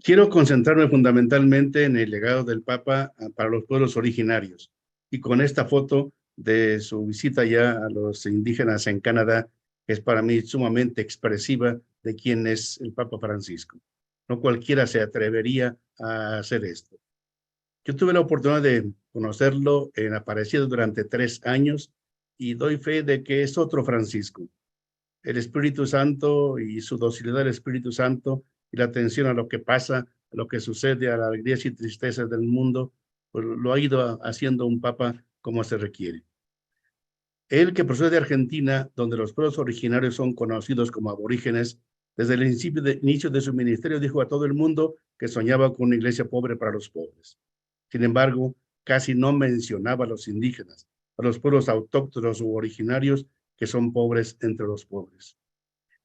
Quiero concentrarme fundamentalmente en el legado del Papa para los pueblos originarios. Y con esta foto de su visita ya a los indígenas en Canadá, es para mí sumamente expresiva de quién es el Papa Francisco. No cualquiera se atrevería a hacer esto. Yo tuve la oportunidad de conocerlo en Aparecido durante 3 años y doy fe de que es otro Francisco. El Espíritu Santo y su docilidad al Espíritu Santo y la atención a lo que pasa, a lo que sucede, a las alegrías y tristezas del mundo, pues lo ha ido haciendo un papa como se requiere. Él, que procede de Argentina, donde los pueblos originarios son conocidos como aborígenes, desde el inicio de su ministerio dijo a todo el mundo que soñaba con una iglesia pobre para los pobres. Sin embargo, casi no mencionaba a los indígenas, a los pueblos autóctonos u originarios que son pobres entre los pobres.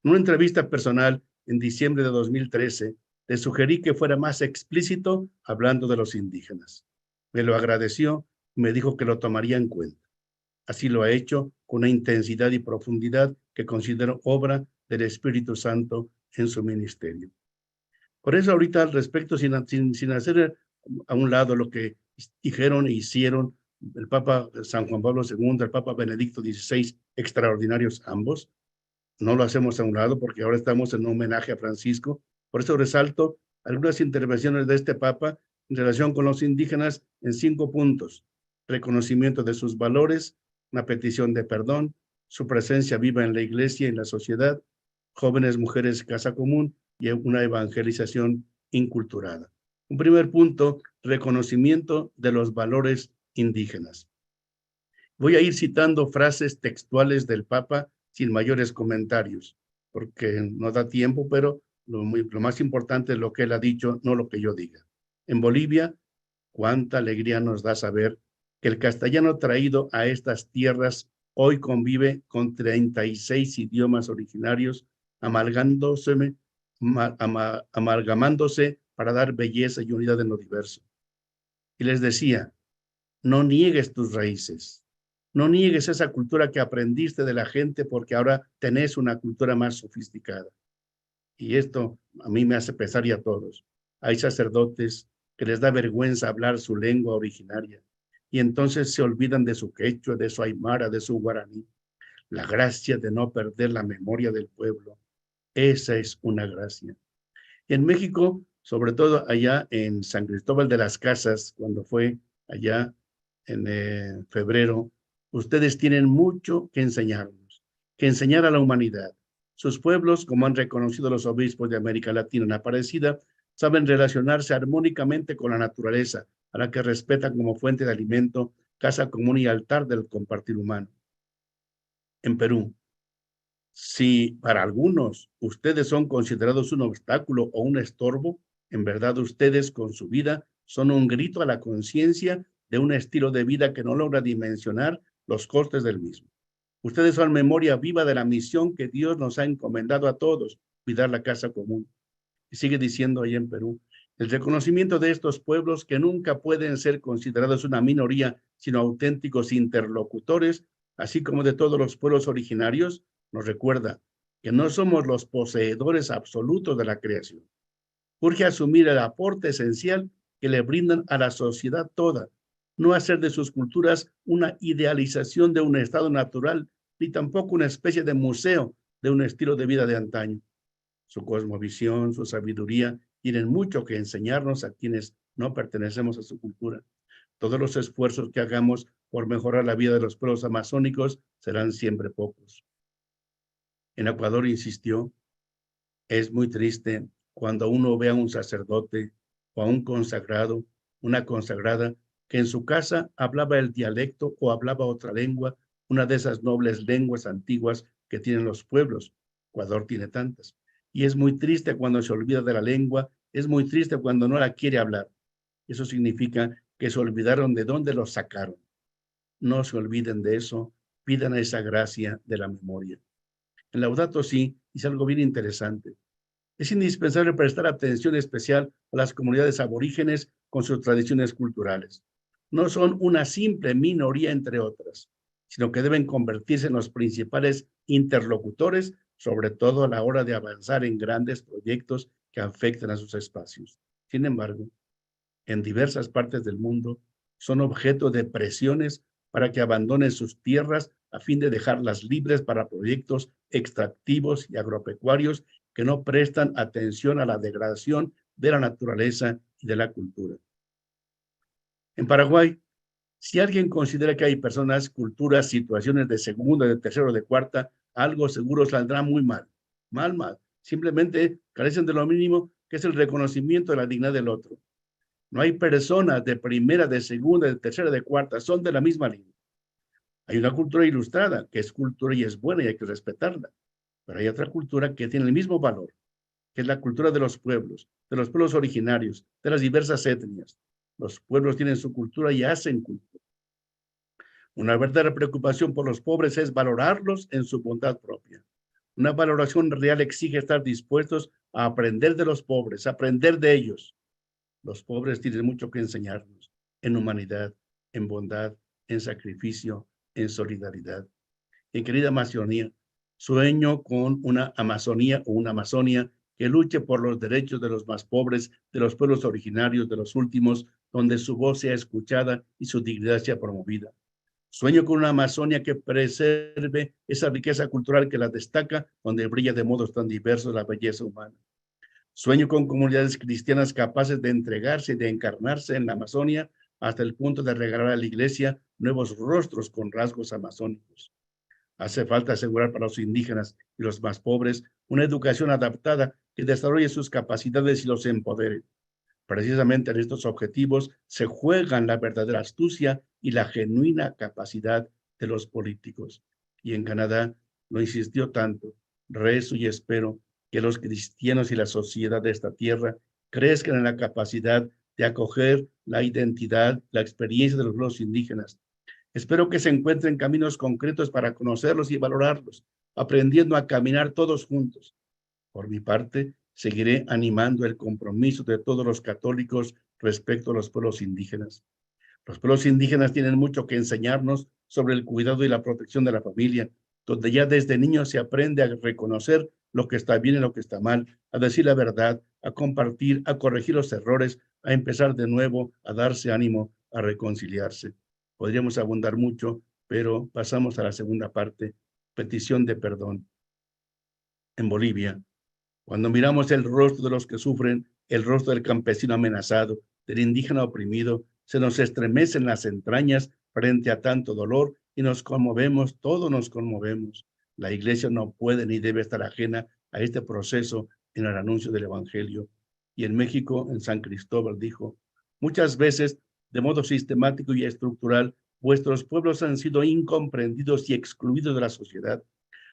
En una entrevista personal en diciembre de 2013, le sugerí que fuera más explícito hablando de los indígenas. Me lo agradeció y me dijo que lo tomaría en cuenta. Así lo ha hecho con una intensidad y profundidad que considero obra del Espíritu Santo en su ministerio. Por eso ahorita al respecto, sin hacer a un lado lo que dijeron e hicieron el Papa San Juan Pablo II, el Papa Benedicto XVI, extraordinarios ambos, no lo hacemos a un lado porque ahora estamos en un homenaje a Francisco. Por eso resalto algunas intervenciones de este Papa en relación con los indígenas en 5 puntos. Reconocimiento de sus valores, una petición de perdón, su presencia viva en la iglesia y en la sociedad, jóvenes mujeres casa común y una evangelización inculturada. Un primer punto, reconocimiento de los valores indígenas. Voy a ir citando frases textuales del Papa sin mayores comentarios, porque no da tiempo, pero lo más importante es lo que él ha dicho, no lo que yo diga. En Bolivia, cuánta alegría nos da saber que el castellano traído a estas tierras hoy convive con 36 idiomas originarios, amalgamándose para dar belleza y unidad en lo diverso. Y les decía, no niegues tus raíces. No niegues esa cultura que aprendiste de la gente porque ahora tenés una cultura más sofisticada. Y esto a mí me hace pesar y a todos. Hay sacerdotes que les da vergüenza hablar su lengua originaria y entonces se olvidan de su quechua, de su aymara, de su guaraní. La gracia de no perder la memoria del pueblo. Esa es una gracia. Y en México, sobre todo allá en San Cristóbal de las Casas, cuando fue allá en febrero, ustedes tienen mucho que enseñar a la humanidad. Sus pueblos, como han reconocido los obispos de América Latina en Aparecida, saben relacionarse armónicamente con la naturaleza, a la que respetan como fuente de alimento, casa común y altar del compartir humano. En Perú, si para algunos ustedes son considerados un obstáculo o un estorbo, en verdad ustedes con su vida son un grito a la conciencia de un estilo de vida que no logra dimensionar los costes del mismo. Ustedes son memoria viva de la misión que Dios nos ha encomendado a todos, cuidar la casa común. Y sigue diciendo ahí en Perú, el reconocimiento de estos pueblos que nunca pueden ser considerados una minoría, sino auténticos interlocutores, así como de todos los pueblos originarios, nos recuerda que no somos los poseedores absolutos de la creación. Urge asumir el aporte esencial que le brindan a la sociedad toda, no hacer de sus culturas una idealización de un estado natural, ni tampoco una especie de museo de un estilo de vida de antaño. Su cosmovisión, su sabiduría, tienen mucho que enseñarnos a quienes no pertenecemos a su cultura. Todos los esfuerzos que hagamos por mejorar la vida de los pueblos amazónicos serán siempre pocos. En Ecuador insistió, es muy triste cuando uno ve a un sacerdote o a un consagrado, una consagrada, que en su casa hablaba el dialecto o hablaba otra lengua, una de esas nobles lenguas antiguas que tienen los pueblos. Ecuador tiene tantas. Y es muy triste cuando se olvida de la lengua, es muy triste cuando no la quiere hablar. Eso significa que se olvidaron de dónde los sacaron. No se olviden de eso, pidan esa gracia de la memoria. En Laudato Si dice algo bien interesante. Es indispensable prestar atención especial a las comunidades aborígenes con sus tradiciones culturales. No son una simple minoría entre otras, sino que deben convertirse en los principales interlocutores, sobre todo a la hora de avanzar en grandes proyectos que afectan a sus espacios. Sin embargo, en diversas partes del mundo son objeto de presiones para que abandonen sus tierras a fin de dejarlas libres para proyectos extractivos y agropecuarios que no prestan atención a la degradación de la naturaleza y de la cultura. En Paraguay, si alguien considera que hay personas, culturas, situaciones de segunda, de tercera o de cuarta, algo seguro saldrá muy mal. Mal. Simplemente carecen de lo mínimo, que es el reconocimiento de la dignidad del otro. No hay personas de primera, de segunda, de tercera, de cuarta, son de la misma línea. Hay una cultura ilustrada, que es cultura y es buena y hay que respetarla. Pero hay otra cultura que tiene el mismo valor, que es la cultura de los pueblos originarios, de las diversas etnias. Los pueblos tienen su cultura y hacen cultura. Una verdadera preocupación por los pobres es valorarlos en su bondad propia. Una valoración real exige estar dispuestos a aprender de los pobres, a aprender de ellos. Los pobres tienen mucho que enseñarnos en humanidad, en bondad, en sacrificio, en solidaridad. En querida Amazonía, sueño con una Amazonía o una Amazonia que luche por los derechos de los más pobres, de los pueblos originarios, de los últimos, donde su voz sea escuchada y su dignidad sea promovida. Sueño con una Amazonia que preserve esa riqueza cultural que la destaca, donde brilla de modos tan diversos la belleza humana. Sueño con comunidades cristianas capaces de entregarse y de encarnarse en la Amazonia hasta el punto de regalar a la iglesia nuevos rostros con rasgos amazónicos. Hace falta asegurar para los indígenas y los más pobres una educación adaptada que desarrolle sus capacidades y los empodere. Precisamente en estos objetivos se juegan la verdadera astucia y la genuina capacidad de los políticos. Y en Canadá lo insistió tanto, rezo y espero que los cristianos y la sociedad de esta tierra crezcan en la capacidad de acoger la identidad, la experiencia de los pueblos indígenas. Espero que se encuentren caminos concretos para conocerlos y valorarlos, aprendiendo a caminar todos juntos. Por mi parte, seguiré animando el compromiso de todos los católicos respecto a los pueblos indígenas. Los pueblos indígenas tienen mucho que enseñarnos sobre el cuidado y la protección de la familia, donde ya desde niños se aprende a reconocer lo que está bien y lo que está mal, a decir la verdad, a compartir, a corregir los errores, a empezar de nuevo, a darse ánimo, a reconciliarse. Podríamos abundar mucho, pero pasamos a la segunda parte, petición de perdón. En Bolivia, cuando miramos el rostro de los que sufren, el rostro del campesino amenazado, del indígena oprimido, se nos estremecen las entrañas frente a tanto dolor y nos conmovemos, todos nos conmovemos. La iglesia no puede ni debe estar ajena a este proceso en el anuncio del evangelio. Y en México, en San Cristóbal, dijo, muchas veces, de modo sistemático y estructural, vuestros pueblos han sido incomprendidos y excluidos de la sociedad.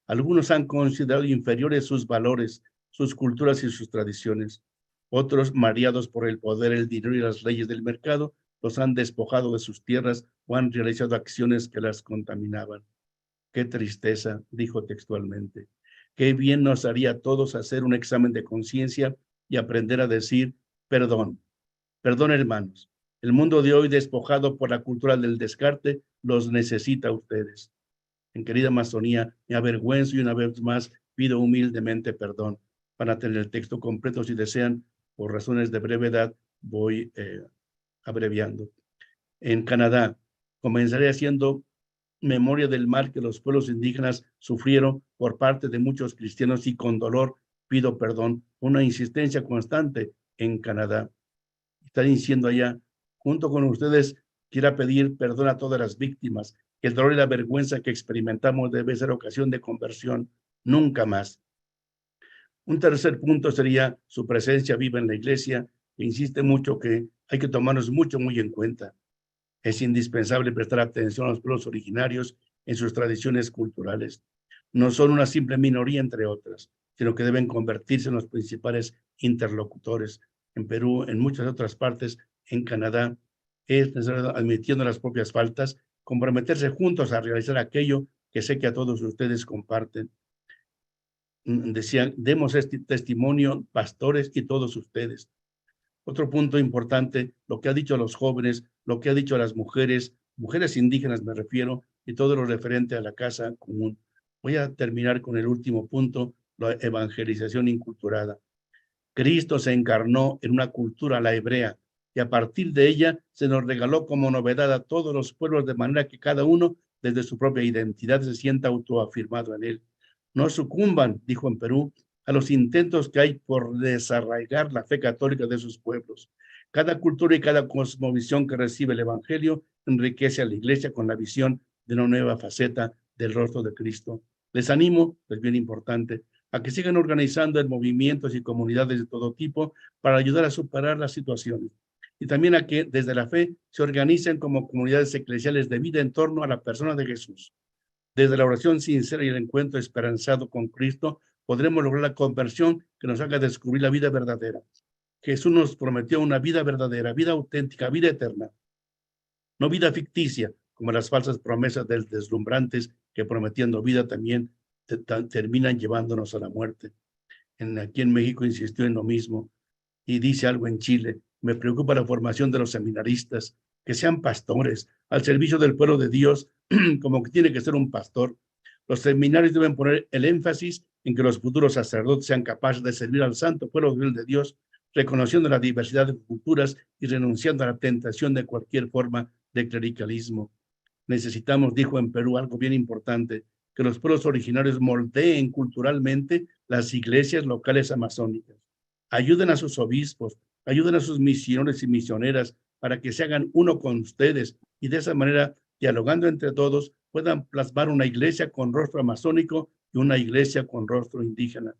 Algunos han considerado inferiores sus valores, sus culturas y sus tradiciones. Otros, mareados por el poder, el dinero y las leyes del mercado, los han despojado de sus tierras o han realizado acciones que las contaminaban. Qué tristeza, dijo textualmente. Qué bien nos haría a todos hacer un examen de conciencia y aprender a decir perdón. Perdón, hermanos. El mundo de hoy, despojado por la cultura del descarte, los necesita a ustedes. En querida Amazonía, me avergüenzo y una vez más pido humildemente perdón. Para tener el texto completo, si desean, por razones de brevedad, voy abreviando. En Canadá, comenzaré haciendo memoria del mal que los pueblos indígenas sufrieron por parte de muchos cristianos y con dolor pido perdón. Una insistencia constante en Canadá. Están diciendo allá, junto con ustedes, quiero pedir perdón a todas las víctimas. El dolor y la vergüenza que experimentamos debe ser ocasión de conversión, nunca más. Un tercer punto sería su presencia viva en la iglesia, que insiste mucho que hay que tomarnos muy en cuenta. Es indispensable prestar atención a los pueblos originarios en sus tradiciones culturales. No son una simple minoría entre otras, sino que deben convertirse en los principales interlocutores. En Perú, en muchas otras partes, en Canadá, es necesario, admitiendo las propias faltas, comprometerse juntos a realizar aquello que sé que a todos ustedes comparten. Decían, demos este testimonio, pastores y todos ustedes. Otro punto importante, lo que ha dicho a los jóvenes, lo que ha dicho a las mujeres, mujeres indígenas me refiero, y todo lo referente a la casa común. Voy a terminar con el último punto, la evangelización inculturada. Cristo se encarnó en una cultura, la hebrea, y a partir de ella se nos regaló como novedad a todos los pueblos, de manera que cada uno, desde su propia identidad, se sienta autoafirmado en él. No sucumban, dijo en Perú, a los intentos que hay por desarraigar la fe católica de sus pueblos. Cada cultura y cada cosmovisión que recibe el Evangelio enriquece a la Iglesia con la visión de una nueva faceta del rostro de Cristo. Les animo, es bien importante, a que sigan organizando en movimientos y comunidades de todo tipo para ayudar a superar las situaciones. Y también a que desde la fe se organicen como comunidades eclesiales de vida en torno a la persona de Jesús. Desde la oración sincera y el encuentro esperanzado con Cristo, podremos lograr la conversión que nos haga descubrir la vida verdadera. Jesús nos prometió una vida verdadera, vida auténtica, vida eterna, no vida ficticia, como las falsas promesas del deslumbrantes que prometiendo vida también terminan llevándonos a la muerte. Aquí en México insistió en lo mismo y dice algo en Chile. Me preocupa la formación de los seminaristas, que sean pastores al servicio del pueblo de Dios, como que tiene que ser un pastor. Los seminarios deben poner el énfasis en que los futuros sacerdotes sean capaces de servir al santo pueblo de Dios, reconociendo la diversidad de culturas y renunciando a la tentación de cualquier forma de clericalismo. Necesitamos, dijo en Perú, algo bien importante, que los pueblos originarios moldeen culturalmente las iglesias locales amazónicas. Ayuden a sus obispos, ayuden a sus misioneros y misioneras para que se hagan uno con ustedes y de esa manera, dialogando entre todos, puedan plasmar una iglesia con rostro amazónico y una iglesia con rostro indígena.